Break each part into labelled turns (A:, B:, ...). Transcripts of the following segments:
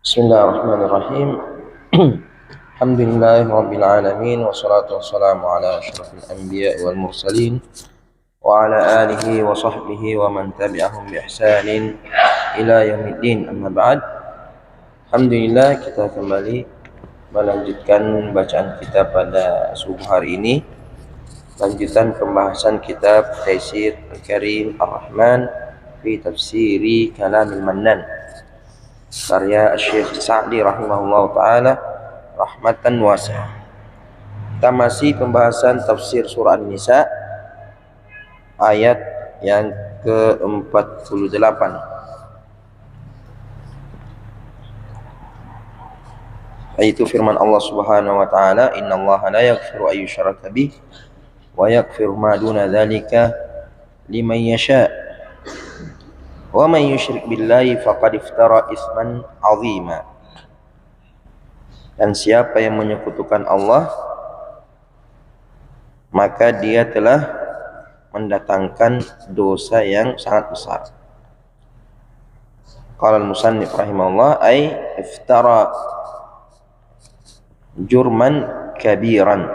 A: Bismillahirrahmanirrahim. Alhamdulillahirabbil alamin wassalatu wassalamu ala asyrafil anbiya'i wal mursalin wa ala alihi wa sahbihi wa man tabi'ahum bi ihsanin ila yaumiddin. Amma ba'd. Alhamdulillah, kita kembali melanjutkan bacaan kita pada subuh hari ini. Lanjutan pembahasan kitab Taisir Al-Karim Ar-Rahman fi Tafsiri Kalamil Mannan, karya Syekh Sa'di rahimahullah ta'ala rahmatan wasi'ah. Kita masih pembahasan tafsir surah An-Nisa ayat yang ke-48, yaitu firman Allah Subhanahu wa ta'ala, innallaha la yaghfiru ay yushraka bih wa yaghfiru ma duna dzalika liman yasha wa man yusyrik billahi faqad iftara isman 'azima. Dan siapa yang menyekutukan Allah, maka dia telah mendatangkan dosa yang sangat besar. Qala al-musannif rahimahullah, ay iftara jurman kabiran,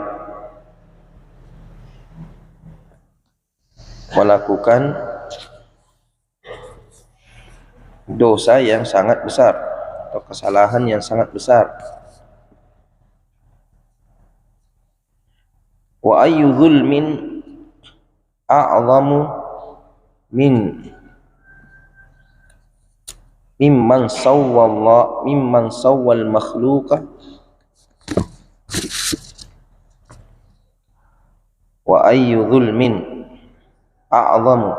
A: melakukan dosa yang sangat besar atau kesalahan yang sangat besar. Wa ayyu dzulmin a'zamu mimman sawwal makhluqa wa ayyu dzulmin a'zamu,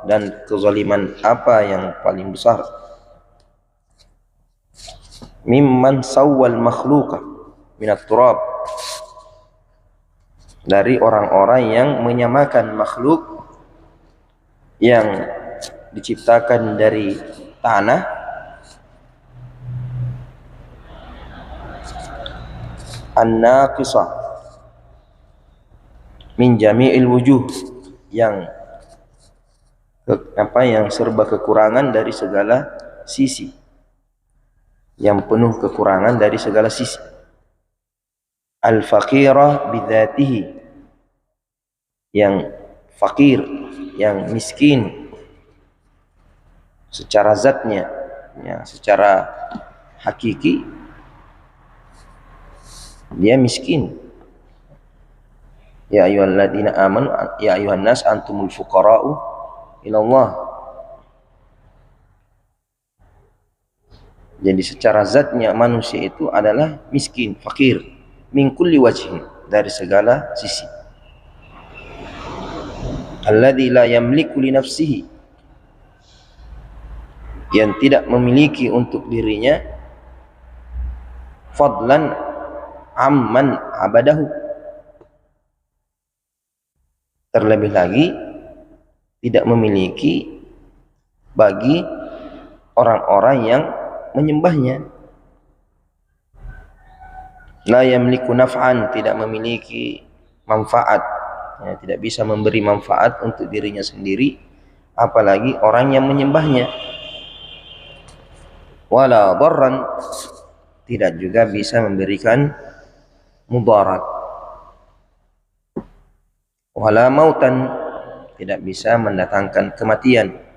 A: dan kezaliman apa yang paling besar, mimman sawwal makhluqa minat turab, dari orang-orang yang menyamakan makhluk yang diciptakan dari tanah, an-naqisah min jami'il wujuh, yang serba kekurangan dari segala sisi, yang penuh kekurangan dari segala sisi. Al-faqirah bidzatihi, yang fakir, yang miskin secara zatnya, ya, secara hakiki dia miskin. Ya ayyuhalladzina amanu ya ayyuhan nas antumul fuqara'u ilallah. Jadi secara zatnya manusia itu adalah miskin, fakir, min kulli wajhin, dari segala sisi. Alladzi la yamliku li nafsihi, yang tidak memiliki untuk dirinya, fadlan amman abadahu, terlebih lagi tidak memiliki bagi orang-orang yang menyembahnya. La yamliku naf'an, tidak memiliki manfaat, ya, tidak bisa memberi manfaat untuk dirinya sendiri, apalagi orang yang menyembahnya. Wala dharran, tidak juga bisa memberikan mudarat. Wala mautan, tidak bisa mendatangkan kematian.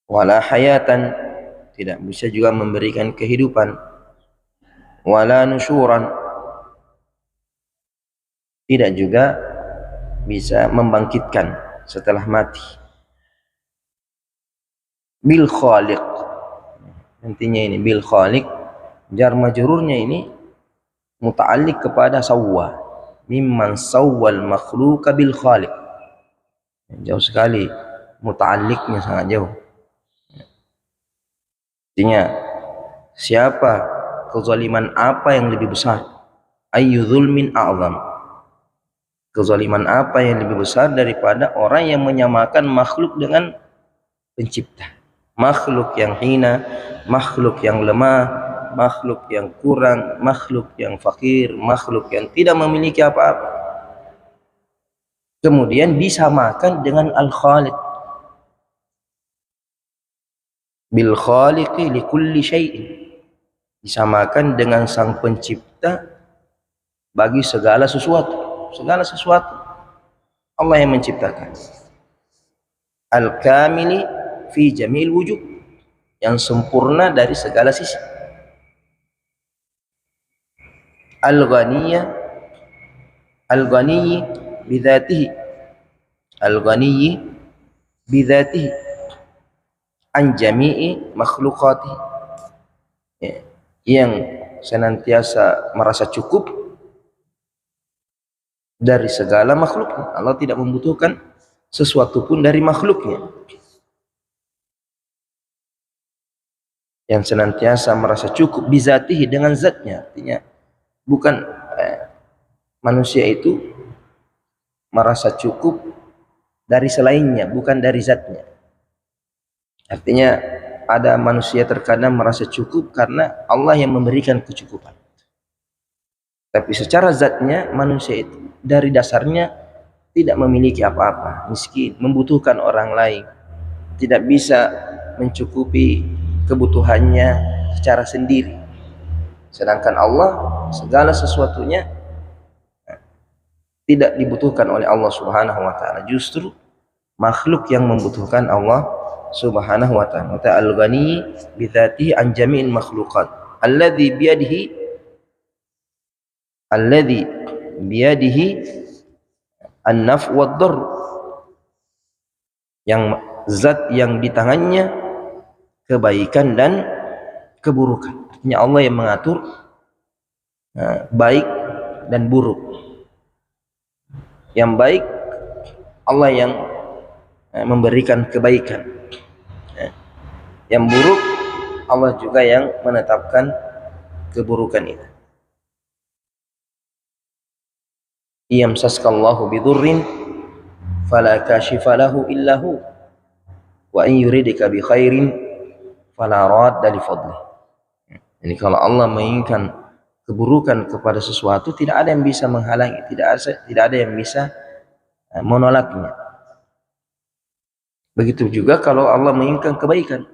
A: Wala hayatan, tidak bisa juga memberikan kehidupan. Wala nusyuran, tidak juga bisa membangkitkan setelah mati. Bil khaliq, intinya ini bil khaliq, jar majrurnya ini muta'alliq kepada sawwa, mimman sawwal makhluqa bil khaliq. Jauh sekali muta'alliqnya, sangat jauh. Artinya, siapa, kezaliman apa yang lebih besar? Ayyu dzulmin a'zam, kezaliman apa yang lebih besar daripada orang yang menyamakan makhluk dengan pencipta, makhluk yang hina, makhluk yang lemah, makhluk yang kurang, makhluk yang fakir, makhluk yang tidak memiliki apa-apa, kemudian disamakan dengan Al-Khaliq. bil khaliqi li kulli syai'in, disamakan dengan sang pencipta bagi segala sesuatu. Segala sesuatu Allah yang menciptakan. Al kamili fi jamil wujud, yang sempurna dari segala sisi. Al ghaniyya, al ghaniyyi bidzatihi, al ghaniyyi bidzatihi an jami'i makhluqatihi, yang senantiasa merasa cukup dari segala makhluknya. Allah tidak membutuhkan sesuatu pun dari makhluknya. Yang senantiasa merasa cukup bizatihi, dengan zatnya. Artinya bukan manusia itu merasa cukup dari selainnya, bukan dari zatnya. Artinya ada manusia terkadang merasa cukup karena Allah yang memberikan kecukupan. Tapi secara zatnya manusia itu dari dasarnya tidak memiliki apa-apa, miskin, membutuhkan orang lain, tidak bisa mencukupi kebutuhannya secara sendiri. Sedangkan Allah segala sesuatunya tidak dibutuhkan oleh Allah Subhanahu wa taala. Justru makhluk yang membutuhkan Allah Subhanahu wa ta'ala. Al-ghani bi dzatihi an jami'il makhluqat alladzi biyadihi an-naf' wad-darr, yang zat yang di tangannya kebaikan dan keburukan. Artinya Allah yang mengatur baik dan buruk. Yang baik Allah yang memberikan kebaikan. Yang buruk Allah juga yang menetapkan keburukan itu. Iyamsaskallahu bidurrin fala kashifa lahu illa hu wa in yuridika bi khairin fala radda li fadli. Jadi kalau Allah menginginkan keburukan kepada sesuatu, tidak ada yang bisa menghalangi, tidak ada yang bisa menolaknya. Begitu juga kalau Allah menginginkan kebaikan,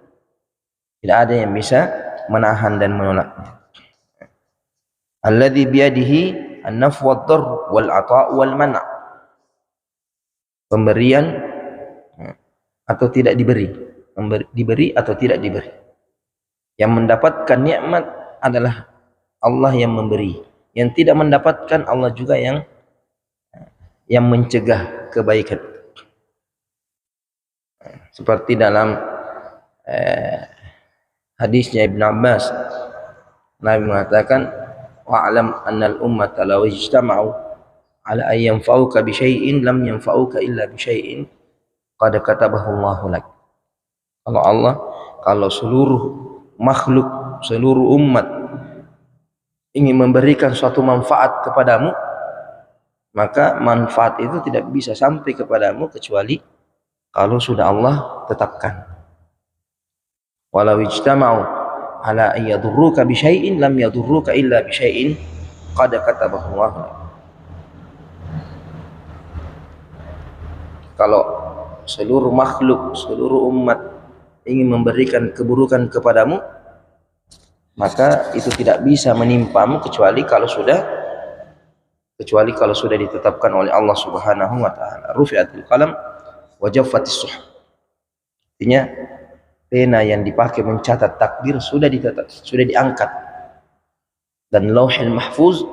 A: tidak ada yang bisa menahan dan menolaknya. Alladzi biyadihi an-naf' wad-darr wal 'ata' wal man'. Pemberian atau tidak diberi, diberi atau tidak diberi. Yang mendapatkan nikmat adalah Allah yang memberi. Yang tidak mendapatkan, Allah juga yang mencegah kebaikan. Seperti dalam hadisnya Ibn Abbas, Nabi mengatakan, wa'alam annal ummata law ijtama'u ala an yanfa'uka bi syai'in lam yanfa'uka illa bi syai'in qad katabahu Allahu lak. Kalau seluruh makhluk, seluruh umat ingin memberikan suatu manfaat kepadamu, maka manfaat itu tidak bisa sampai kepadamu kecuali kalau sudah Allah tetapkan. Walau ijtama'u ala an yadurruka bi syai'in lam yadurruka illa bi syai'in qad katabahu Allah. Kalau seluruh makhluk, seluruh umat ingin memberikan keburukan kepadamu, maka itu tidak bisa menimpamu kecuali kalau sudah ditetapkan oleh Allah Subhanahu wa taala. Rufi'atil qalam wa jaffatis suhuf. Artinya pena yang dipakai mencatat takdir sudah diangkat, dan lauhul mahfuz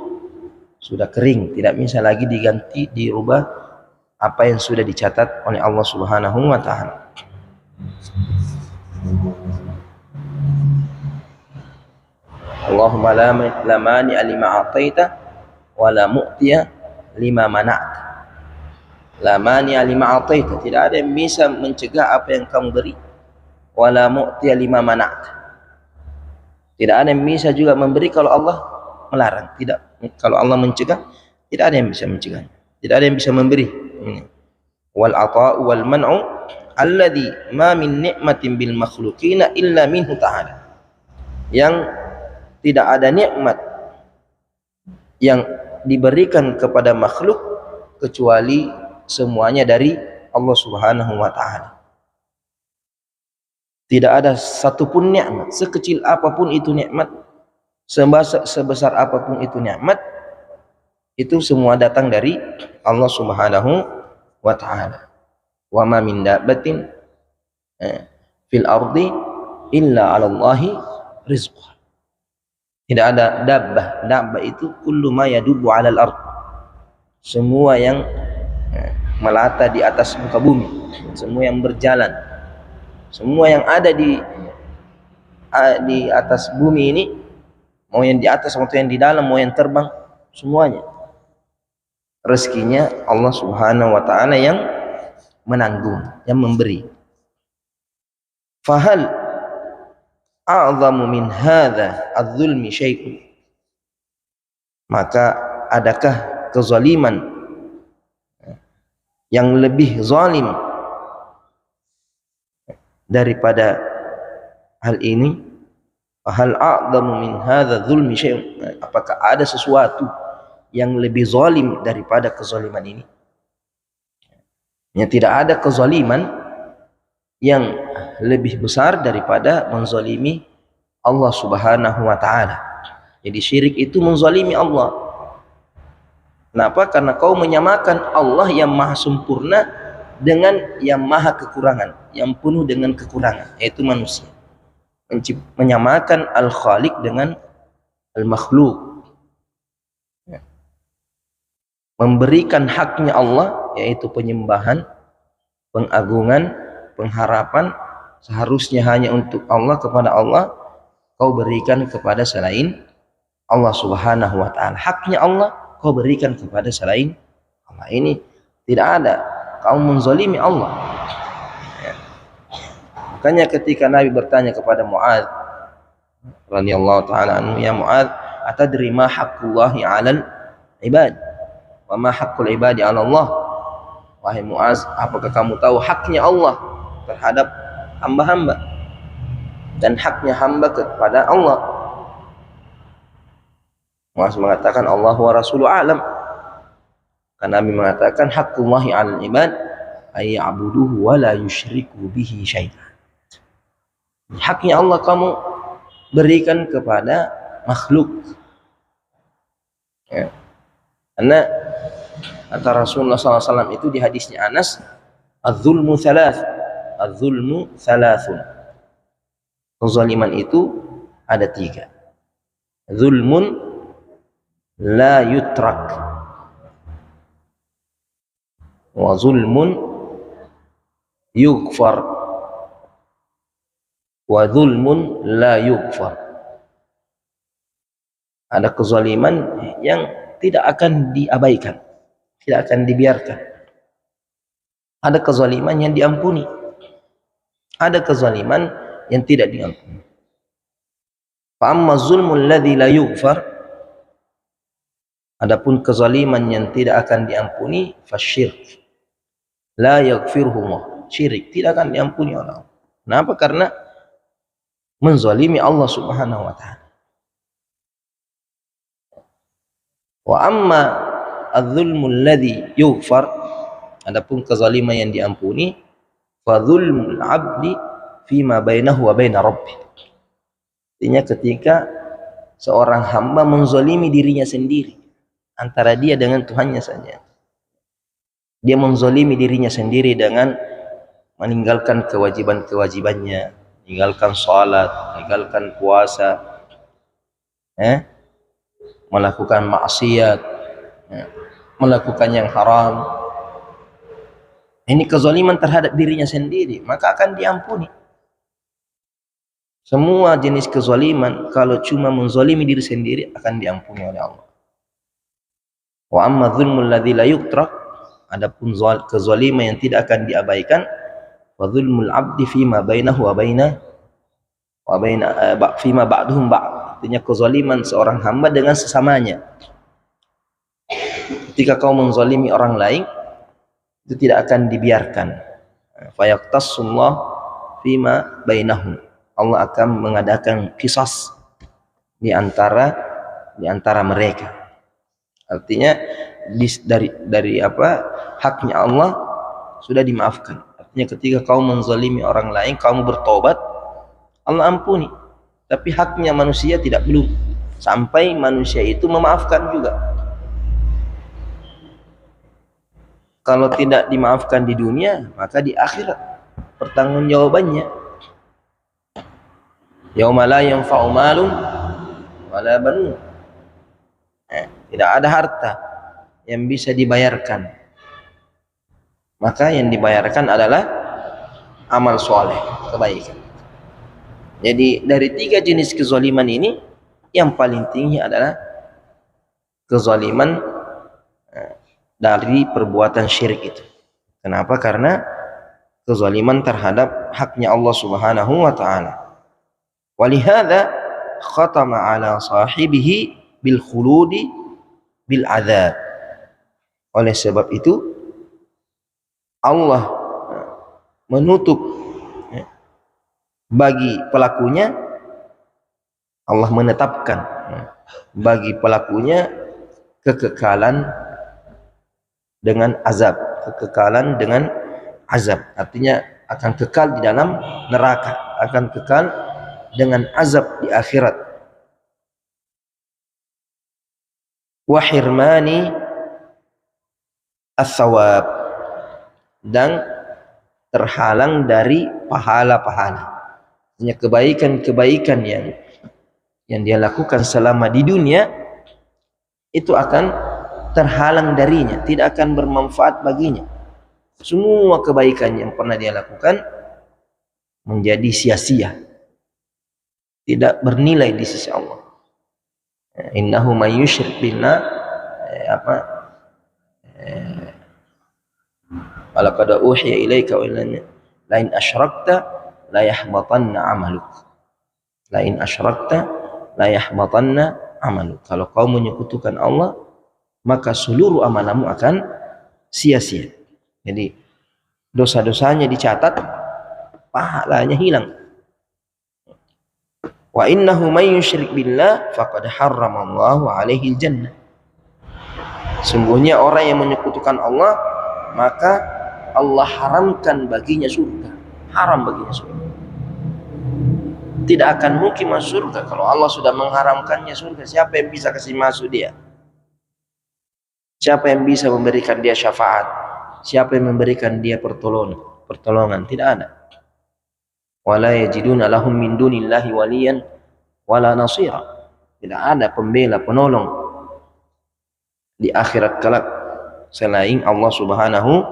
A: sudah kering, tidak bisa lagi diganti, dirubah apa yang sudah dicatat oleh Allah Subhanahu wa taala. Allahumma la mani'a lima a'taita wa la mu'tiya lima mana'ta. La mani'a lima a'taita, tidak ada yang bisa mencegah apa yang kamu beri. Wa la mu'tiya lima mana'ta, tidak ada yang bisa juga memberi kalau Allah melarang. Kalau Allah mencegah, tidak ada yang bisa mencegah, tidak ada yang bisa memberi. Wal ata'u wal man'u alladhi ma min ni'matin bil makhluqina illa minhu ta'ala, yang tidak ada nikmat yang diberikan kepada makhluk kecuali semuanya dari Allah Subhanahu wa taala. Tidak ada satupun nikmat, sekecil apapun itu nikmat, sebesar apapun itu nikmat, itu semua datang dari Allah Subhanahu wa taala. Wa ma min dabbatin fil ardi illa 'ala Allahi rizquha. Tidak ada dabbah. Dabbah itu kullu ma yadubbu 'alal ard. Semua yang melata di atas muka bumi, semua yang berjalan, semua yang ada di atas bumi ini, mau yang di atas, mau yang di dalam, mau yang terbang, semuanya rezekinya Allah Subhanahu wa taala yang menanggung, yang memberi. Fahal a'zamu min hadza adz-dzulmi syai'un? Maka adakah kezaliman yang lebih zalim daripada hal ini? Hal a'zamu min hadza dzulmi syai'un? Apakah ada sesuatu yang lebih zalim daripada kezaliman ini? Ya, tidak ada kezaliman yang lebih besar daripada menzalimi Allah Subhanahu wa taala. Jadi syirik itu menzalimi Allah. Kenapa? Karena kau menyamakan Allah yang maha sempurna dengan yang maha kekurangan, yang penuh dengan kekurangan, yaitu manusia. Menyamakan al-khaliq dengan al-makhluk. Memberikan haknya Allah, yaitu penyembahan, pengagungan, pengharapan, seharusnya hanya untuk Allah, kepada Allah, kau berikan kepada selain Allah Subhanahu wa taala. Haknya Allah kau berikan kepada selain Allah. Ini tidak ada, kau menzalimi Allah. Ya. Makanya ketika Nabi bertanya kepada Mu'adz radhiyallahu taala anhu, ya Mu'adz, atadri ma haqqullahi 'alal ibad wa ma haqqul ibadi 'ala Allah? Wahai Mu'adz, apakah kamu tahu haknya Allah terhadap hamba-hamba dan haknya hamba kepada Allah? Mu'adz mengatakan Allah wa rasuluhu a'lam. Karena Nabi mengatakan haqqullahi 'alal ibad ay ya'buduhu wa la yusyriku bihi syai'an. Haknya Allah kamu berikan kepada makhluk. Ya. Karena kata Rasulullah SAW itu di hadisnya Anas, az-zulmu thalath, az-zulmu thalathun. Kezaliman itu ada 3. Zulmun la yutrak, wa zulmun yughfar, wa zulmun la yughfar. Ada kezaliman yang tidak akan diabaikan, tidak akan dibiarkan. Ada kezaliman yang diampuni, ada kezaliman yang tidak diampuni. Fa amma zulmul ladzi la yughfar, adapun kezaliman yang tidak akan diampuni, fasyirk la yaghfiruhu, syirik tidak akan diampuni oleh Allah. Kenapa? Karena menzalimi Allah Subhanahu wa taala. Wa amma az-zulmul ladzi yughfar, adapun kezaliman yang diampuni, fa zulmul 'abdi fima bainahu wa baina rabbih. Artinya ketika seorang hamba menzalimi dirinya sendiri, antara dia dengan Tuhannya saja. Dia menzalimi dirinya sendiri dengan meninggalkan kewajiban-kewajibannya, meninggalkan salat, meninggalkan puasa, melakukan maksiat, melakukan yang haram. Ini kezaliman terhadap dirinya sendiri, maka akan diampuni. Semua jenis kezaliman kalau cuma menzalimi diri sendiri akan diampuni oleh Allah. Wa amma dzulmul ladzi la yutrak, adapun kezaliman yang tidak akan diabaikan, wa dzulmul 'abdi fima bainahu wa baina fima ba'duhum ba'd. Artinya kezaliman seorang hamba dengan sesamanya. Ketika kau menzalimi orang lain, itu tidak akan dibiarkan. Fa yaqtasullah fima bainahum. Allah akan mengadakan qisas di antara mereka. Artinya dari haknya Allah sudah dimaafkan. Artinya ketika kau menzalimi orang lain, kamu bertobat, Allah ampuni. Tapi haknya manusia tidak, belum. Sampai manusia itu memaafkan juga. Kalau tidak dimaafkan di dunia, maka di akhirat pertanggungjawabannya. Yauma la yanfa'u malun wala banun. Tidak ada harta yang bisa dibayarkan. Maka yang dibayarkan adalah amal soleh, kebaikan. Jadi dari 3 jenis kezaliman ini, yang paling tinggi adalah kezaliman dari perbuatan syirik itu. Kenapa? Karena kezaliman terhadap haknya Allah Subhanahu wa taala. Walihada khatama ala sahibihi bil khuludi bil adzab. Oleh sebab itu Allah menutup bagi pelakunya, Allah menetapkan bagi pelakunya kekekalan dengan azab, kekekalan dengan azab. Artinya akan kekal di dalam neraka, akan kekal dengan azab di akhirat. Wa hirmani as-sawab, dan terhalang dari pahala-pahala. Artinya kebaikan-kebaikan yang dia lakukan selama di dunia itu akan terhalang darinya, tidak akan bermanfaat baginya. Semua kebaikan yang pernah dia lakukan menjadi sia-sia, tidak bernilai di sisi Allah. Innahu may yusyrik billah, walaqad uhiya ilaika wa lain asyrakta la yahbatanna amaluk. Lain asyrakta la yahbatanna amaluk. Kalau kau menyekutukan Allah, maka seluruh amalanmu akan sia-sia. Jadi dosa-dosanya dicatat, pahalanya hilang. Wa innahu may yusyrik billah faqad harramallahu alaihi jannah. Sungguhnya orang yang menyekutukan Allah, maka Allah haramkan baginya surga. Haram baginya surga. Tidak akan mungkin masuk surga kalau Allah sudah mengharamkannya surga. Siapa yang bisa kasih masuk dia? Siapa yang bisa memberikan dia syafaat? Siapa yang memberikan dia pertolongan? Tidak ada. Wala yajiduna lahum min dunillahi waliyan wala nasira. Tidak ada pembela, penolong di akhirat kelak selain Allah Subhanahu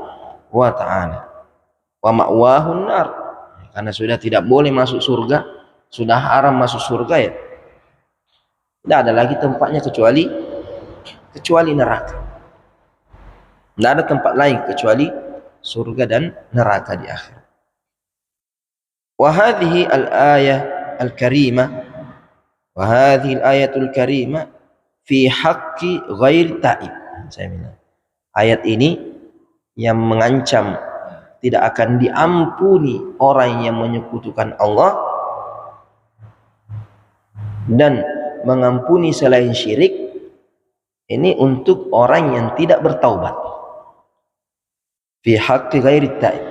A: wa taala. Wa ma'wahun nar. Karena sudah tidak boleh masuk surga, sudah haram masuk surga, ya tidak ada lagi tempatnya kecuali neraka. Tidak ada tempat lain kecuali surga dan neraka di akhir. Wa hadhihi al-ayah al-karimah, wa hadhihi al-ayatul karimah fi haqqi ghair ta'ib. Saya bilang, ayat ini yang mengancam tidak akan diampuni orang yang menyekutukan Allah dan mengampuni selain syirik, ini untuk orang yang tidak bertaubat. Fi haqqi ghairi ta'ib.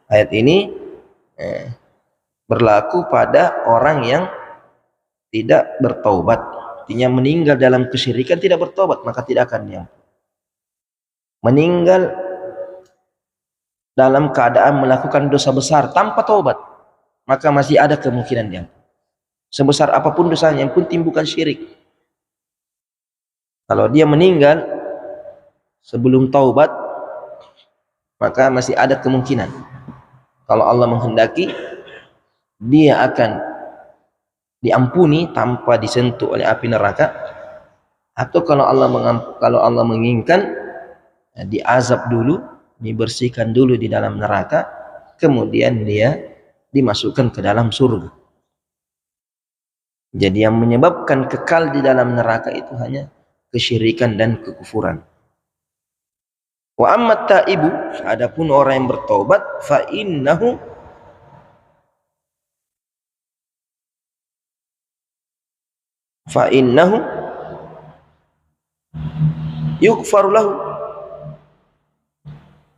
A: Ayat ini berlaku pada orang yang tidak bertaubat. Artinya meninggal dalam kesyirikan, tidak bertaubat, maka tidak akan diampuni. Meninggal dalam keadaan melakukan dosa besar tanpa taubat, maka masih ada kemungkinan diampuni. Sebesar apapun dosanya, yang penting bukan syirik. Kalau dia meninggal sebelum taubat, maka masih ada kemungkinan. Kalau Allah menghendaki, dia akan diampuni tanpa disentuh oleh api neraka. Atau kalau Allah menginginkan, diazab dulu, dibersihkan dulu di dalam neraka, kemudian dia dimasukkan ke dalam surga. Jadi yang menyebabkan kekal di dalam neraka itu hanya kesyirikan dan kekufuran. Wa ammat taibu, adapun orang yang bertobat, fa innahu yughfaru lahu.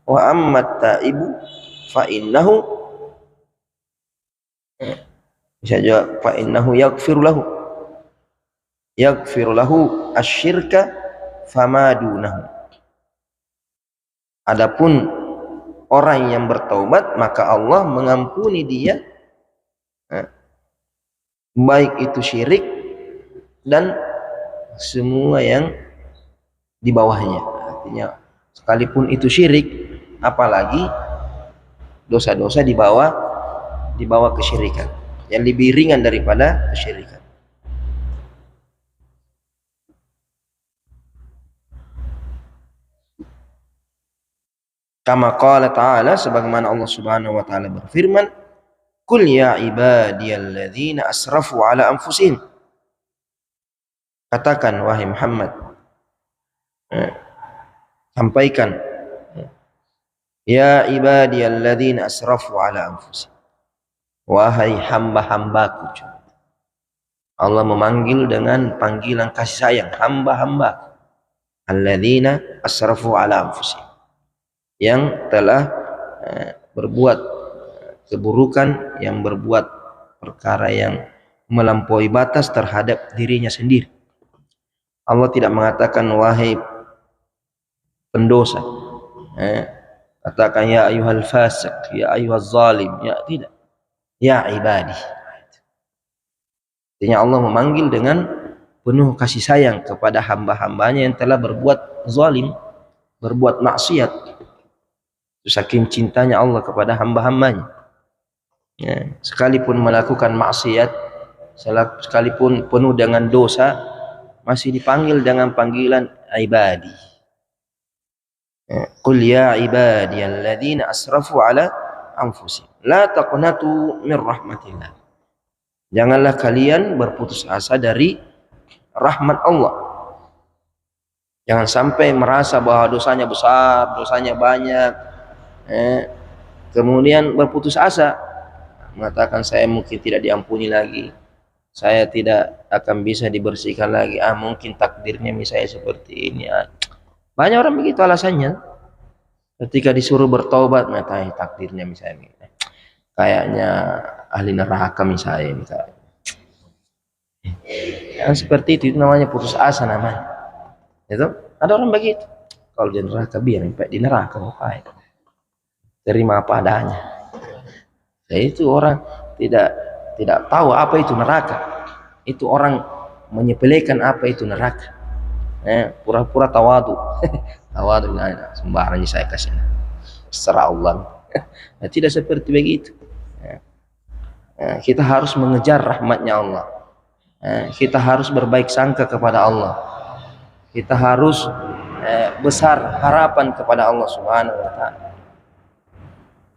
A: Wa ammat taibu fa innahu Bisa juga fa innahu yaghfiru lahu asyirka fama dunahu. Adapun orang yang bertaubat maka Allah mengampuni dia baik itu syirik dan semua yang di bawahnya. Artinya sekalipun itu syirik, apalagi dosa-dosa di bawah kesyirikan yang lebih ringan daripada kesyirikan. Kama qala ta'ala, sebagaimana Allah Subhanahu wa taala berfirman, "Qul ya ibadiyalladzina asrafu ala anfusihim." Katakan wahai Muhammad, sampaikan, ya ibadiyalladzina asrafu ala anfusihim, wahai hamba-hambaku. Allah memanggil dengan panggilan kasih sayang, hamba-hamba, alladzina asrafu ala anfusihim, yang telah berbuat keburukan, yang berbuat perkara yang melampaui batas terhadap dirinya sendiri. Allah tidak mengatakan wahai pendosa, katakan ya ayyuhal fasiq, ya ayyuhal zalim, ya tidak, ya ibadi. Artinya Allah memanggil dengan penuh kasih sayang kepada hamba-hambanya yang telah berbuat zalim, berbuat maksiat. Saking cintanya Allah kepada hamba-hambanya, sekalipun melakukan maksiat, sekalipun penuh dengan dosa, masih dipanggil dengan panggilan ibadi. Qul ya ibadiyalladzina asrafu ala anfusihim la taqnatu min rahmatillah. Janganlah kalian berputus asa dari rahmat Allah. Jangan sampai merasa bahwa dosanya besar, dosanya banyak, kemudian berputus asa, mengatakan saya mungkin tidak diampuni lagi, saya tidak akan bisa dibersihkan lagi, mungkin takdirnya misalnya seperti ini. Banyak orang begitu alasannya. Ketika disuruh bertobat, mengatakan takdirnya misalnya kayaknya ahli neraka misalnya. Yang seperti itu namanya putus asa namanya. Itu ada orang begitu. Kalau di neraka biar di neraka, ngapain? Terima apa adanya. Itu orang tidak tahu apa itu neraka. Itu orang menyepelekan apa itu neraka. Pura-pura tawadu. Tawadu, sembarangnya saya kasih. Serah Allah. Tidak seperti begitu. Kita harus mengejar rahmatnya Allah. Kita harus berbaik sangka kepada Allah. Kita harus besar harapan kepada Allah Subhanahu wa ta'ala.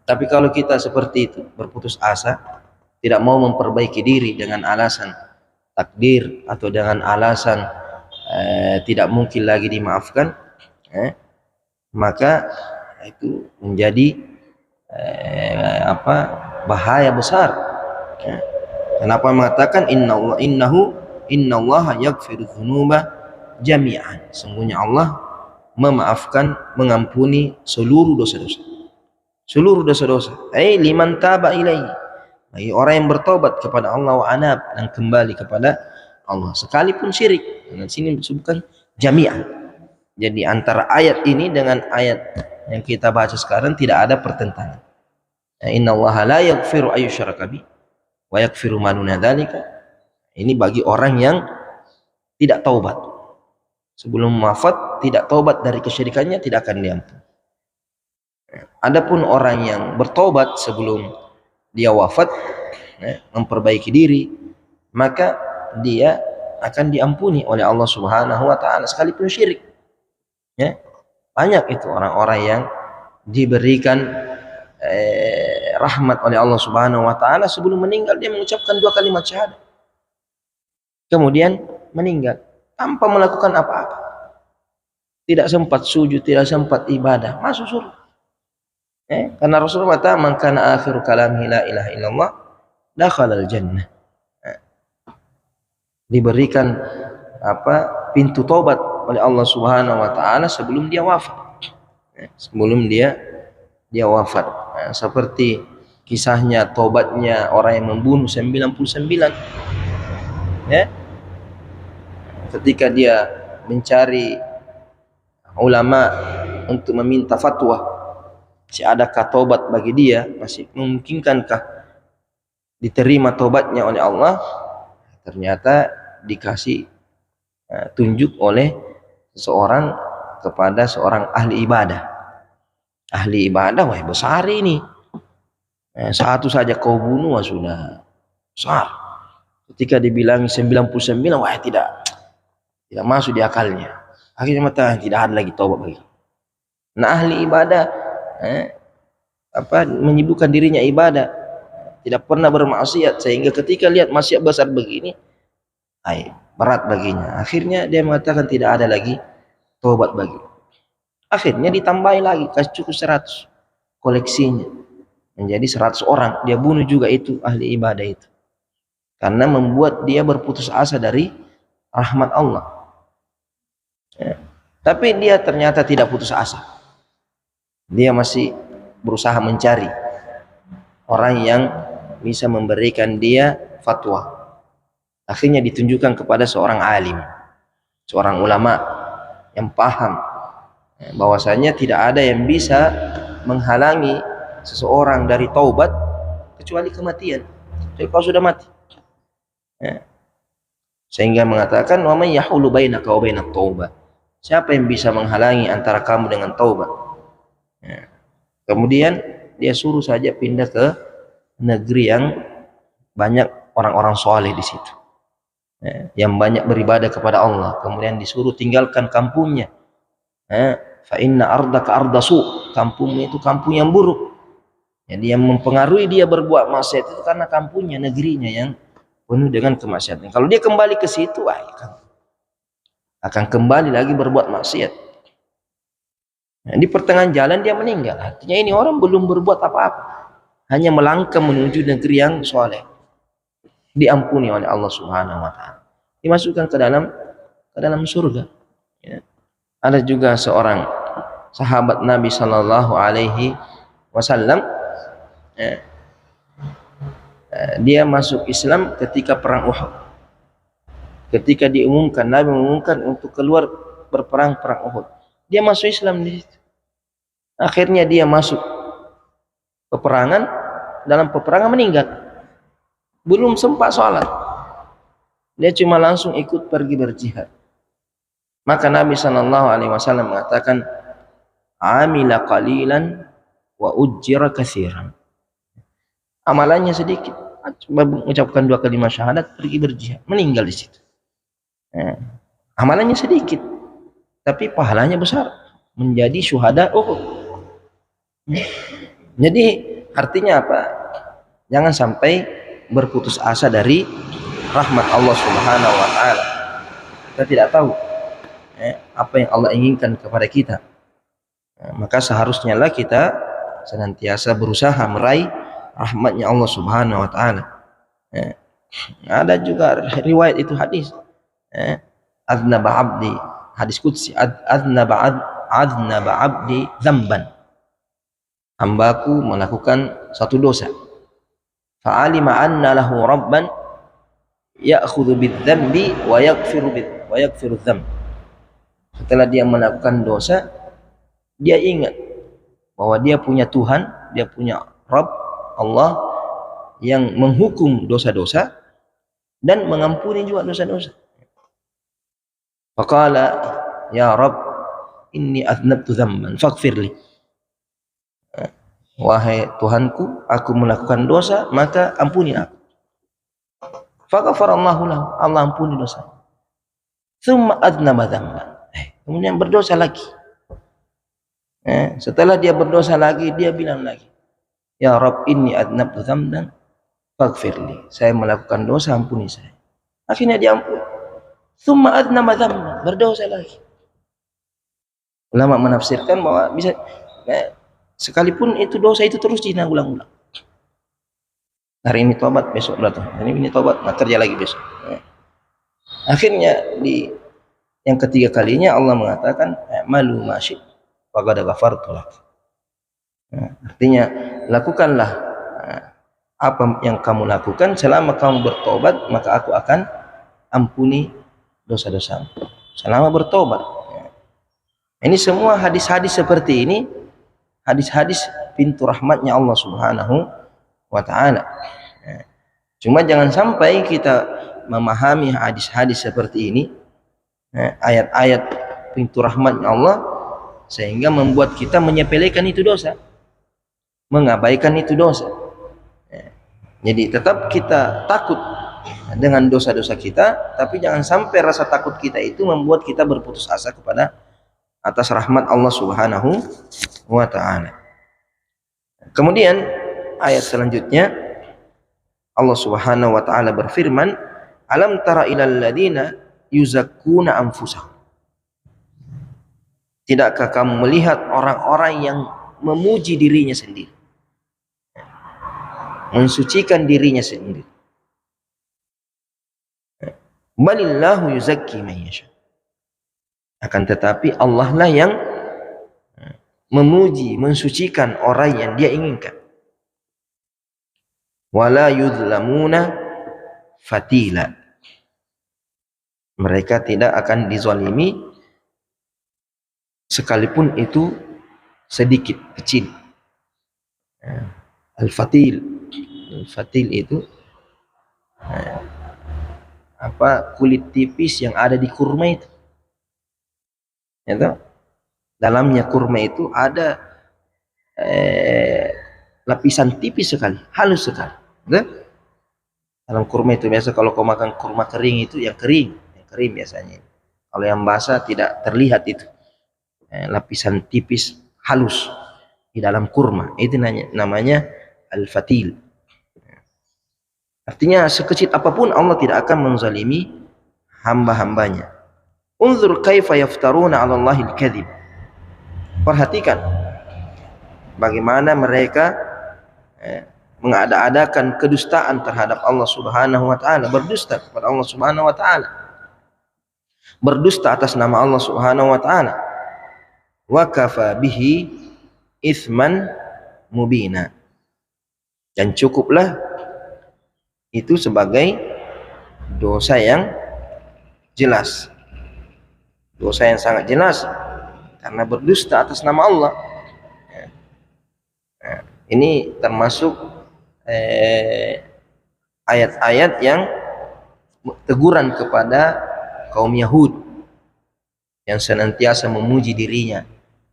A: Tapi kalau kita seperti itu, berputus asa, tidak mau memperbaiki diri dengan alasan takdir atau dengan alasan tidak mungkin lagi dimaafkan, maka itu menjadi bahaya besar. Kenapa mengatakan innallaha yaghfiru dzunuba jami'an? Sungguhnya Allah memaafkan, mengampuni seluruh dosa-dosa. Seluruh dosa-dosa. Liman taba ilaihi, bagi orang yang bertobat kepada Allah, wa anab, dan kembali kepada Allah, sekalipun syirik. Dan sini disebutkan jami'an. Jadi antara ayat ini dengan ayat yang kita baca sekarang tidak ada pertentangan. Innallaha la yaghfiru ayyushraka bihi wa yaghfiru ma duna dzalika. Ini bagi orang yang tidak taubat. Sebelum wafat tidak taubat dari kesyirikannya, tidak akan diampuni. Adapun orang yang bertobat sebelum dia wafat, memperbaiki diri, maka dia akan diampuni oleh Allah Subhanahu wa ta'ala sekalipun syirik. Banyak itu orang-orang yang diberikan rahmat oleh Allah Subhanahu wa ta'ala, sebelum meninggal dia mengucapkan 2 kalimat syahadat, kemudian meninggal tanpa melakukan apa-apa, tidak sempat sujud, tidak sempat ibadah, masuk surga. Karena Rasulullah kata, man kana akhiru kalamihi la ilaha illallah dakhalal jannah. Diberikan pintu taubat oleh Allah Subhanahu wa ta'ala sebelum dia wafat. Sebelum dia wafat. Seperti kisahnya tobatnya orang yang membunuh 99, ya, ketika dia mencari ulama untuk meminta fatwa, adakah tobat bagi dia, masih memungkinkankah diterima tobatnya oleh Allah, ternyata dikasih tunjuk oleh seseorang kepada seorang ahli ibadah. Ahli ibadah, wah besar ini, satu saja kau bunuh sudah besar. Ketika dibilang 99, wah tidak masuk di akalnya. Akhirnya mata tidak ada lagi taubat bagi. Nah, ahli ibadah menyibukkan dirinya ibadah, tidak pernah bermaksiat, sehingga ketika lihat maksiat besar begini, berat baginya. Akhirnya dia mengatakan tidak ada lagi taubat bagi. Akhirnya ditambahi lagi, kasih cukup 100 koleksinya, menjadi 100 orang. Dia bunuh juga itu ahli ibadah itu, karena membuat dia berputus asa dari rahmat Allah. Tapi dia ternyata tidak putus asa. Dia masih berusaha mencari orang yang bisa memberikan dia fatwa. Akhirnya ditunjukkan kepada seorang alim, seorang ulama yang paham bahwasanya tidak ada yang bisa menghalangi seseorang dari taubat kecuali kematian. Jadi kau sudah mati, sehingga mengatakan wa may yahulu bainaka wa bainat taubah, siapa yang bisa menghalangi antara kamu dengan taubat. Kemudian dia suruh saja pindah ke negeri yang banyak orang-orang soleh di situ, yang banyak beribadah kepada Allah. Kemudian disuruh tinggalkan kampungnya, fa inna ardaka ardasu, kampungnya itu kampung yang buruk. Jadi yang mempengaruhi dia berbuat maksiat itu karena kampungnya, negerinya yang penuh dengan kemaksiatan. Kalau dia kembali ke situ, akan kembali lagi berbuat maksiat. Nah, di pertengahan jalan dia meninggal. Artinya ini orang belum berbuat apa-apa, hanya melangkah menuju negeri yang soleh, diampuni oleh Allah Subhanahu wa Ta'ala, dimasukkan ke dalam surga. Ada juga seorang sahabat Nabi Sallallahu Alaihi Wasallam, dia masuk Islam ketika perang Uhud. Ketika diumumkan, Nabi mengumumkan untuk keluar berperang perang Uhud, dia masuk Islam di situ. Akhirnya dia masuk peperangan, dalam peperangan meninggal, belum sempat sholat, dia cuma langsung ikut pergi berjihad. Maka Nabi Sallallahu Alaihi Wasallam mengatakan, amila qalilan wa ujjira katsiran. Amalannya sedikit, cuma mengucapkan 2 kalimat syahadat, pergi berjihad, meninggal di situ. Amalannya sedikit, tapi pahalanya besar, menjadi syuhada Uhud. Jadi artinya apa? Jangan sampai berputus asa dari rahmat Allah Subhanahu wa Ta'ala. Kita tidak tahu apa yang Allah inginkan kepada kita, maka seharusnya lah kita senantiasa berusaha meraih rahmatnya Allah Subhanahu wa Ta'ala. Ada juga riwayat itu hadis, adnaba abdi, hadis qudsi, adnaba abdi dzamban, hambaku melakukan satu dosa, fa'alima anna lahu rabban ya'khudhu bidzambi wa yaghfiru dzamb. Setelah dia melakukan dosa, dia ingat bahwa dia punya Tuhan, dia punya Rabb, Allah, yang menghukum dosa-dosa dan mengampuni juga dosa-dosa. Faqala ya Rabb inni adnabtu dzamban faghfirli, wahai Tuhanku, aku melakukan dosa, maka ampuni aku. Faghfarallahu lahu, Allah ampuni dosa. Tsumma adnaba dzamban, kemudian berdosa lagi. Setelah dia berdosa lagi, dia bilang lagi, ya Rabb inni adnabtu dzamban faghfirli, saya melakukan dosa, ampuni saya. Akhirnya diampuni. Tsumma adnaba dzamban, berdosa lagi. Ulama menafsirkan bahwa bisa sekalipun itu dosa itu terus diulang-ulang. Hari ini tobat, besok datang. Hari ini tobat, kerja lagi besok. Akhirnya di yang ketiga kalinya Allah mengatakan, malu masyid faqad ghafartu lak. Artinya lakukanlah apa yang kamu lakukan, selama kamu bertobat maka aku akan ampuni dosa-dosamu selama bertobat. Ini semua hadis-hadis seperti ini, hadis-hadis pintu rahmatnya Allah Subhanahu wa ta'ala. Cuma jangan sampai kita memahami hadis-hadis seperti ini, ayat-ayat pintu rahmatnya Allah, sehingga membuat kita menyepelekan itu dosa, mengabaikan itu dosa. Jadi tetap kita takut dengan dosa-dosa kita, tapi jangan sampai rasa takut kita itu membuat kita berputus asa kepada atas rahmat Allah Subhanahu wa ta'ala. Kemudian ayat selanjutnya Allah Subhanahu wa ta'ala berfirman, alam tara ilal ladina yuzakkuna anfusahum. Tidakkah kamu melihat orang-orang yang memuji dirinya sendiri, mensucikan dirinya sendiri? Balillahu yuzakki man yasha. Akan tetapi Allah lah yang memuji, mensucikan orang yang Dia inginkan. Wala yuzlamuna fatila. Mereka tidak akan dizalimi sekalipun itu sedikit, kecil. Al-fatil. Al-fatil itu kulit tipis yang ada di kurma itu. Ya, dalamnya kurma itu ada lapisan tipis sekali, halus sekali. Ya? Dalam kurma itu biasa kalau kau makan kurma kering itu yang kering biasanya. Kalau yang basah tidak terlihat itu. Lapisan tipis halus di dalam kurma itu namanya al-fatil. Artinya sekecil apapun Allah tidak akan menzalimi hamba-hambanya. Unzur kaifa yaftaruna 'ala Allahil kadzib. Perhatikan bagaimana mereka mengada-adakan kedustaan terhadap Allah Subhanahu wa ta'ala, berdusta kepada Allah Subhanahu wa ta'ala, berdusta atas nama Allah Subhanahu wa ta'ala. Wa kafa bihi itsman mubina. Dan cukuplah itu sebagai dosa yang jelas, dosa yang sangat jelas karena berdusta atas nama Allah. Ini termasuk ayat-ayat yang teguran kepada kaum Yahud yang senantiasa memuji dirinya,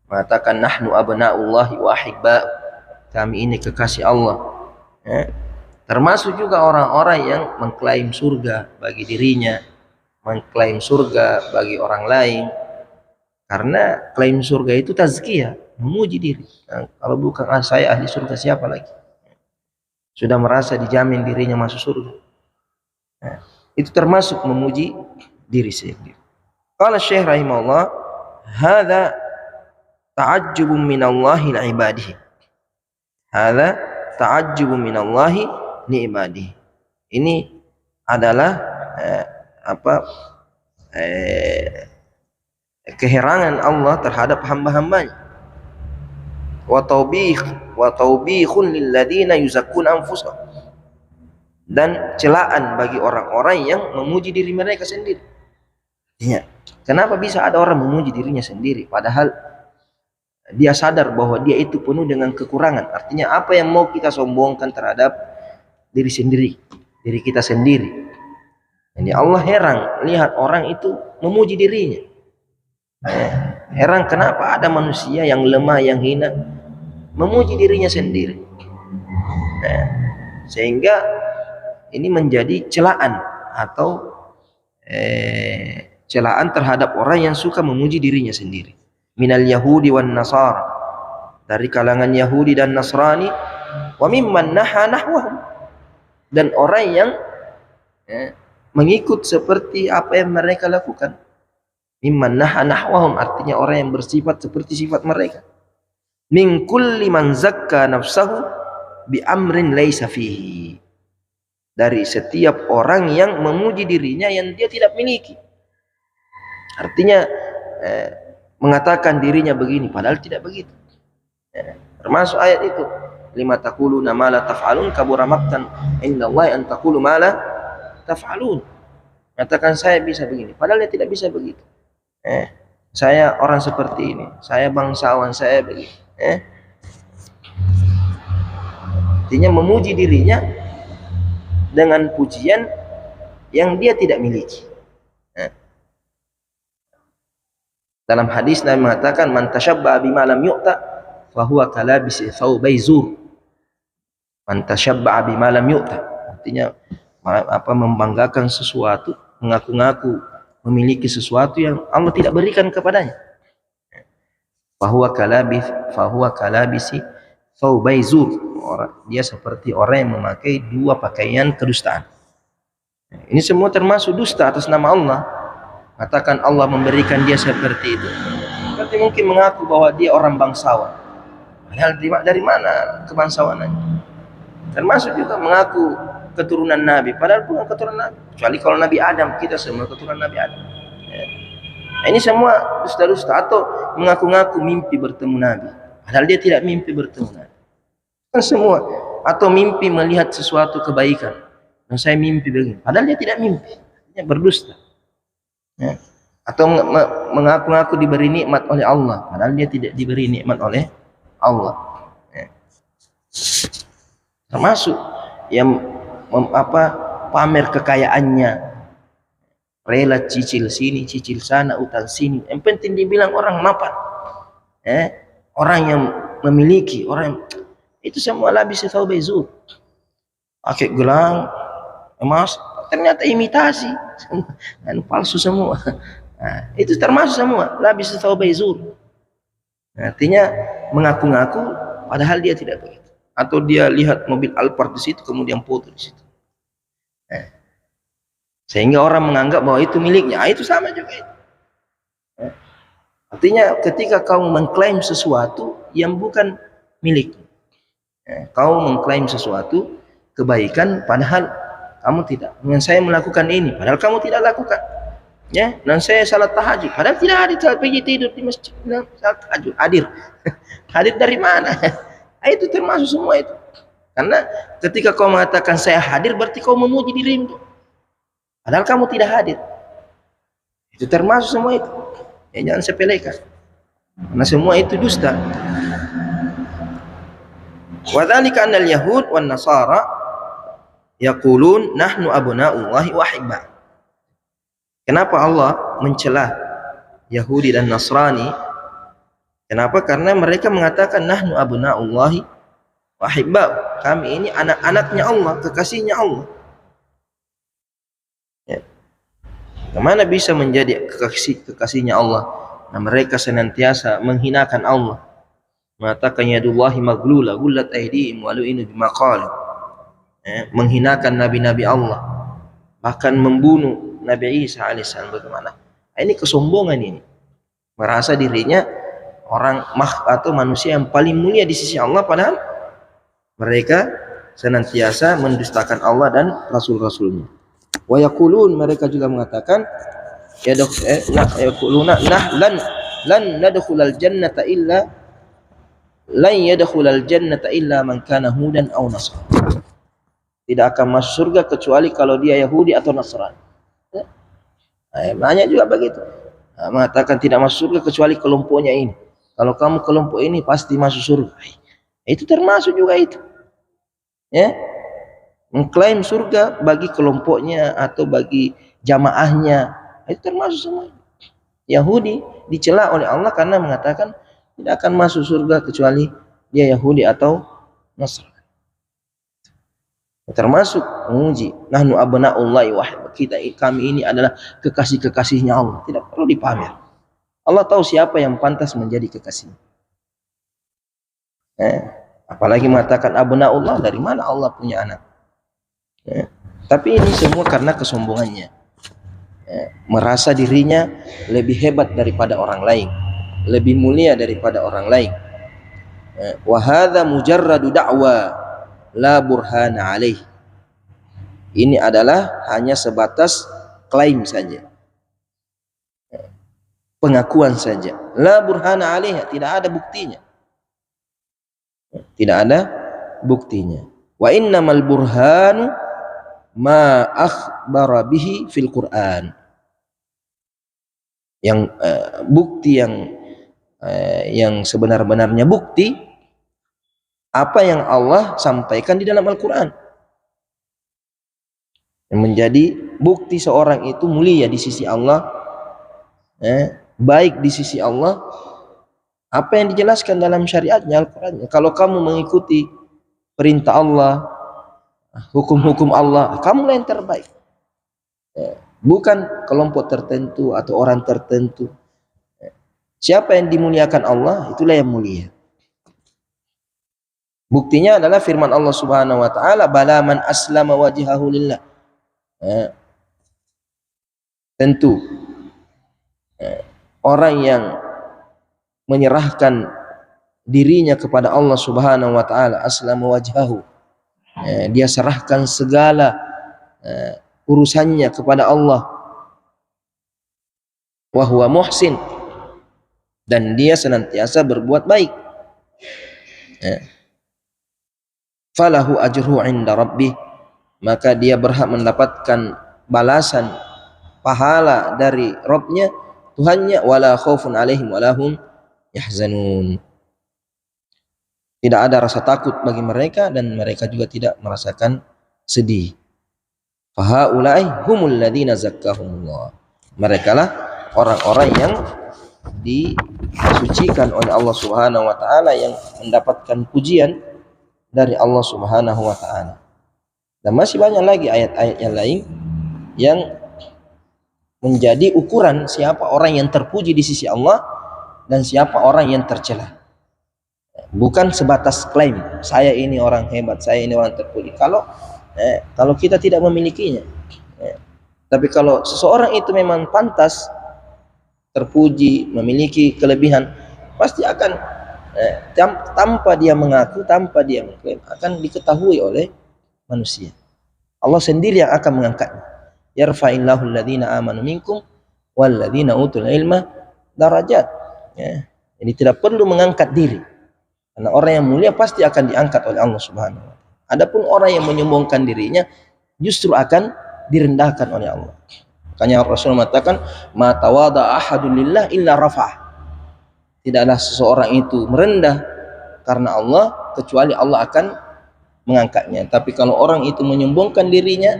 A: mengatakan nahnu abna'ullahi wa ahibba'u, kami ini kekasih Allah. Termasuk juga orang-orang yang mengklaim surga bagi dirinya, mengklaim surga bagi orang lain. Karena klaim surga itu tazkiyah, memuji diri. Nah, kalau bukan saya ahli surga, siapa lagi? Sudah merasa dijamin dirinya masuk surga. Nah, itu termasuk memuji diri sendiri. Qala Syekh rahimahullah, hadza ta'ajjubun minallahi li'ibadihi. Hadza ta'ajjubun minallahi li'ibadihi. Ini adalah keherangan Allah terhadap hamba-hambanya. Wa tawbikhun lil ladzina yuzakkuna anfusahum. Dan celaan bagi orang-orang yang memuji diri mereka sendiri. Ya. Kenapa bisa ada orang memuji dirinya sendiri padahal dia sadar bahwa dia itu penuh dengan kekurangan? Artinya apa yang mau kita sombongkan terhadap diri sendiri, diri kita sendiri. Jadi Allah heran lihat orang itu memuji dirinya. Heran kenapa ada manusia yang lemah, yang hina memuji dirinya sendiri. Sehingga ini menjadi celaan atau celaan terhadap orang yang suka memuji dirinya sendiri. Minal Yahudi wan Nasara, dari kalangan Yahudi dan Nasrani, wa mimman naha nahwahum, dan orang yang mengikut seperti apa yang mereka lakukan. Mimman naha nahwahum artinya orang yang bersifat seperti sifat mereka. Min kulli man zakka nafsahu bi amrin laisa fihi, dari setiap orang yang memuji dirinya yang dia tidak miliki. Artinya mengatakan dirinya begini padahal tidak begitu. Termasuk ayat itu, lima taquluna ma la taf'alun kabura maqtan indallahi an taqulu ma la taf'alun. Katakan saya bisa begini, padahal dia tidak bisa begitu. Saya orang seperti ini, saya bangsawan, saya begini. Artinya memuji dirinya dengan pujian yang dia tidak miliki. Dalam hadis Nabi mengatakan, man tashabbaha bima lam yu'ta fahuwa kalabisi thawbai zur. Man tashabbaha bima lam yu'ta, artinya membanggakan sesuatu, mengaku-ngaku memiliki sesuatu yang Allah tidak berikan kepadanya. Fahuwa kalabisi thawbai zur. Dia seperti orang yang memakai dua pakaian kedustaan. Ini semua termasuk dusta atas nama Allah. Katakan Allah memberikan dia seperti itu. Berarti mungkin mengaku bahwa dia orang bangsawan. Padahal dari mana kebangsawanannya? Termasuk juga mengaku keturunan Nabi. Padahal bukan keturunan Nabi. Kecuali kalau Nabi Adam, kita semua keturunan Nabi Adam. Ini semua dusta-dusta. Atau mengaku-ngaku mimpi bertemu Nabi. Padahal dia tidak mimpi bertemu Nabi. Kan semua. Atau mimpi melihat sesuatu kebaikan. Dan saya mimpi begini. Padahal dia tidak mimpi. Dia berdusta. Atau mengaku-ngaku diberi nikmat oleh Allah, padahal dia tidak diberi nikmat oleh Allah. Termasuk yang pamer kekayaannya, rela cicil sini, cicil sana, utang sini. Yang penting dibilang orang mapan, orang yang memiliki, orang itu semua labis thawbai zur. Pakai gelang emas, ternyata imitasi, dan palsu semua. Nah, itu termasuk semua labis thawbai zur. Artinya mengaku-ngaku padahal dia tidak begitu. Atau dia lihat mobil Alphard di situ kemudian foto di situ. Sehingga orang menganggap bahwa itu miliknya. Itu sama juga itu. Artinya ketika kau mengklaim sesuatu yang bukan milikmu. Kau mengklaim sesuatu kebaikan padahal kamu tidak. Dengan saya melakukan ini padahal kamu tidak lakukan. Dan saya salat tahajud padahal tidak hadir, saat pergi tidur di masjid salat tahajud. Hadir dari mana? Itu termasuk semua itu. Karena ketika kau mengatakan saya hadir berarti kau memuji dirimu. Padahal kamu tidak hadir. Itu termasuk semua itu. Jangan sepelekan. Karena semua itu dusta. Wa dzalika annal yahud wan nasara yaqulun nahnu abna'ullahi wa hibba. Kenapa Allah mencela Yahudi dan Nasrani? Kenapa? Karena mereka mengatakan nahnu abna'ullahi wa hibba. Kami ini anak-anaknya Allah, kekasihnya Allah. Bagaimana bisa menjadi kekasihnya Allah? Nah, mereka senantiasa menghinakan Allah. Mengatakan yadullahi maglula gullat aydihim wa lu'inu bima qalu. Menghinakan nabi-nabi Allah, bahkan membunuh Nabi Isa alaihissalam. Bagaimana? Ini kesombongan ini. Merasa dirinya orang atau manusia yang paling mulia di sisi Allah, padahal mereka senantiasa mendustakan Allah dan Rasul-Rasulnya. Wa yaqulun, mereka juga mengatakan yaquluna lan nadkhulal jannata illa lan yadkhulal jannata illa man kana hudan aw nasara. Tidak akan masuk surga kecuali kalau dia Yahudi atau Nasrani. Banyak juga begitu. Mengatakan tidak masuk surga kecuali kelompoknya ini. Kalau kamu kelompok ini pasti masuk surga. Itu termasuk juga itu. Mengklaim surga bagi kelompoknya atau bagi jamaahnya. Itu termasuk semua. Yahudi dicela oleh Allah karena mengatakan tidak akan masuk surga kecuali dia Yahudi atau Nasrani. Termasuk menguji nahnu abna'ullahi wa kami ini adalah kekasih-kekasihnya Allah. Tidak perlu dipamer. Allah tahu siapa yang pantas menjadi kekasih. Apalagi mengatakan abna'ullah, dari mana Allah punya anak? Tapi ini semua karena kesombongannya. Merasa dirinya lebih hebat daripada orang lain, lebih mulia daripada orang lain. Wa hadza mujarradu da'wa la burhana alaih. Ini adalah hanya sebatas klaim saja, pengakuan saja. La burhana alaih, tidak ada buktinya. Tidak ada buktinya. Wa innamal burhanu ma akhbara bihi fil Qur'an. Yang bukti yang sebenar-benarnya bukti apa yang Allah sampaikan di dalam Al-Qur'an. Yang menjadi bukti seorang itu mulia di sisi Allah, baik di sisi Allah, apa yang dijelaskan dalam syariatnya Al-Qur'an. Kalau kamu mengikuti perintah Allah, hukum-hukum Allah, kamulah yang terbaik. Bukan kelompok tertentu atau orang tertentu. Siapa yang dimuliakan Allah, itulah yang mulia. Buktinya adalah firman Allah Subhanahu wa taala, "Bala man aslama wajhahu lillah." Tentu orang yang menyerahkan dirinya kepada Allah Subhanahu wa taala, aslama wajhahu, dia serahkan segala urusannya kepada Allah, wa huwa muhsin, dan dia senantiasa berbuat baik, falahu ajruhu 'inda rabbih, maka dia berhak mendapatkan balasan pahala dari Rabbnya, Tuhannya, wala khaufun 'alaihim wala hum yahzanun. Tidak ada rasa takut bagi mereka dan mereka juga tidak merasakan sedih. Fahaulai humul ladzina zakkahumullah. Merekalah orang-orang yang disucikan oleh Allah Subhanahu wa taala, yang mendapatkan pujian dari Allah Subhanahu wa taala. Dan masih banyak lagi ayat-ayat yang lain yang menjadi ukuran siapa orang yang terpuji di sisi Allah dan siapa orang yang tercela. Bukan sebatas klaim, saya ini orang hebat, saya ini orang terpuji. Kalau kita tidak memilikinya, tapi kalau seseorang itu memang pantas terpuji, memiliki kelebihan, pasti akan tanpa dia mengaku, tanpa dia mengklaim, akan diketahui oleh manusia. Allah sendiri yang akan mengangkatnya. Yarfa'illahu alladhina amanu minkum walladhina utul ilma darajat. Jadi tidak perlu mengangkat diri, karena orang yang mulia pasti akan diangkat oleh Allah Subhanahu wa taala. Adapun orang yang menyombongkan dirinya justru akan direndahkan oleh Allah. Makanya Rasul mengatakan, "Ma tawada ahadun lillah illa rafa'ah." Tidaklah seseorang itu merendah karena Allah kecuali Allah akan mengangkatnya. Tapi kalau orang itu menyombongkan dirinya,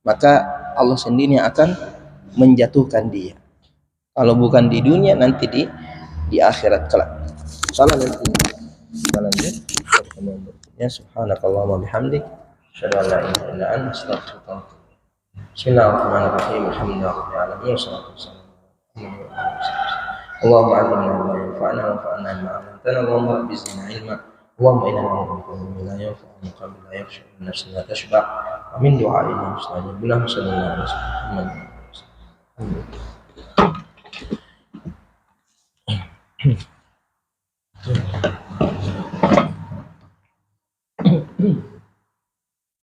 A: maka Allah sendiri akan menjatuhkan dia. Kalau bukan di dunia, nanti di akhirat kelak. Salah nanti. Kita lanjut. Ya, subhanakallahumma bihamdik, asyhadu an la ilaha illa anta, astaghfiruka wa atubu ilaik. Bismillahirrahmanirrahim. Alhamdulillahirabbil alamin. Wassalatu wassalamu ala rasulillah. Allahumma 'allimna ma yanfa'una wanfa'na bima 'allamtana, Allahumma rabbi zidna 'ilma. Allahumma inna na'udzu bika la yanfa'u wa qalbun la yakhsha wa nafsun la tashba' wa min du'a'in mustajab. Allahumma shalli ala Muhammad.